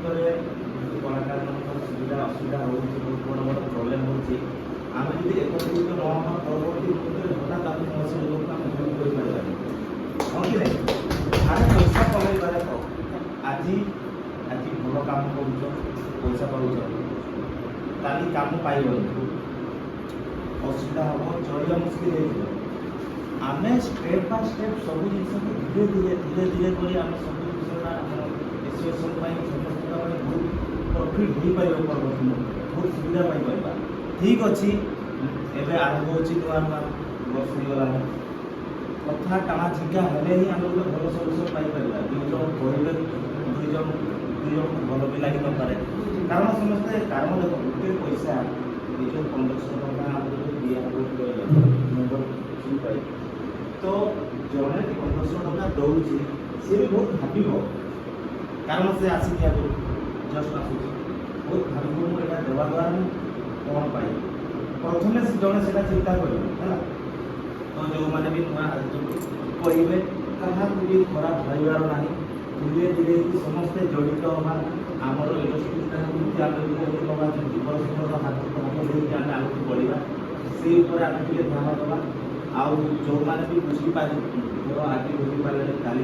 ଭିତରେ କଳାକାରମାନଙ୍କର ସୁବିଧା ଅସୁବିଧା ହେଉଛି, ବହୁତ ବଡ଼ ବଡ଼ ପ୍ରୋବ୍ଲେମ୍ ହେଉଛି। ଆମେ ଯଦି ଏକତ୍ରିତ ନ ହେବା ପରବର୍ତ୍ତୀ ମୁହୂର୍ତ୍ତରେ ହଠାତ୍ ଆମେ କୌଣସି ଲୋକକୁ ଆମେ ହେଲ୍ପ କରିପାରିବାନି, ହଁ କି ନାହିଁ? ଆମେ ପଇସା କମେଇବାରେ ଆଜି ଆଜି ଭଲ କାମ କରୁଛ, ପଇସା ପାଉଛ, କାଲି କାମ ପାଇବନି, ଅସୁବିଧା ହେବ, ଚଳିବା ମୁସ୍କିଲ ହେଇଯିବ। ଆମେ ଷ୍ଟେପ୍ ବାଇ ଷ୍ଟେପ୍ ସବୁ ଜିନିଷକୁ ଧୀରେ ଧୀରେ କରି ଆମେ ସବୁ ଜିନିଷଟା ଆମର ଏସୋସିଏସନ୍ ପାଇଁ ସମସ୍ତଙ୍କ ପାଇଁ ବହୁତ ପ୍ରଫିଟ୍ ହେଇପାରିବ, ପରବର୍ତ୍ତୀ ବହୁତ ସୁବିଧା ପାଇପାରିବା। ଠିକ୍ ଅଛି, ଏବେ ଆରମ୍ଭ ହେଉଛି, ନୂଆ ନୂଆ ବର୍ଷ ହେଇଗଲାଣି, କଥା ଟାଣା ଝିଙ୍କା ହେଲେ ହିଁ ଆମେ ଗୋଟେ ଭଲ ସଲ୍ୟୁସନ୍ ପାଇପାରିବା। ଦୁଇ ଜଣ କହିଲେ ଦୁଇ ଜଣକୁ ଭଲ ବି ଲାଗିନପାରେ, କାରଣ ସମସ୍ତେ କାରଣ ଦେଖ ଗୋଟେ ପଇସା ନିଜ 1500 ଟଙ୍କା ଆମକୁ ଦିଆହେବ ମେମ୍ବର ପାଇ, ତ ଜଣେ 1500 ଟଙ୍କା ଦେଉଛି, ସିଏ ବି ବହୁତ ଭାବିବ, କାରଣ ସେ ଆସିଛି ଆଗରୁ ଜଷ୍ଟ ଆସୁଛି, ବହୁତ ଭାବିବ ମୁଁ ଏଇଟା ଦେବା ଦ୍ୱାରା ମୁଁ କ'ଣ ପାଇବି। ପ୍ରଥମେ ଜଣେ ସେଇଟା ଚିନ୍ତା କରିବ ହେଲା। ତ ଯେଉଁମାନେ ବି ନୂଆ କହିବେ କାହାକୁ ବି ଖରାପ ଭାବିବାର ନାହିଁ, ଧୀରେ ଧୀରେ ସମସ୍ତେ ଜଡ଼ିତ ହେବା। ଆମର ଇଣ୍ଡଷ୍ଟ୍ରିଟା କେମିତି ଆମେ ନେବା, ପରସ୍ପରର ହାତକୁ ହାତ ଦେଇକି ଆମେ ଆଗକୁ ବଢ଼ିବା, ସେଇ ଉପରେ ଆମେ ଟିକେ ଧ୍ୟାନ ଦେବା। ଆଉ ଯେଉଁମାନେ ବି ବୁଝିପାରିବେ, ଆଜି ବୁଝିପାରିଲେ କାଲି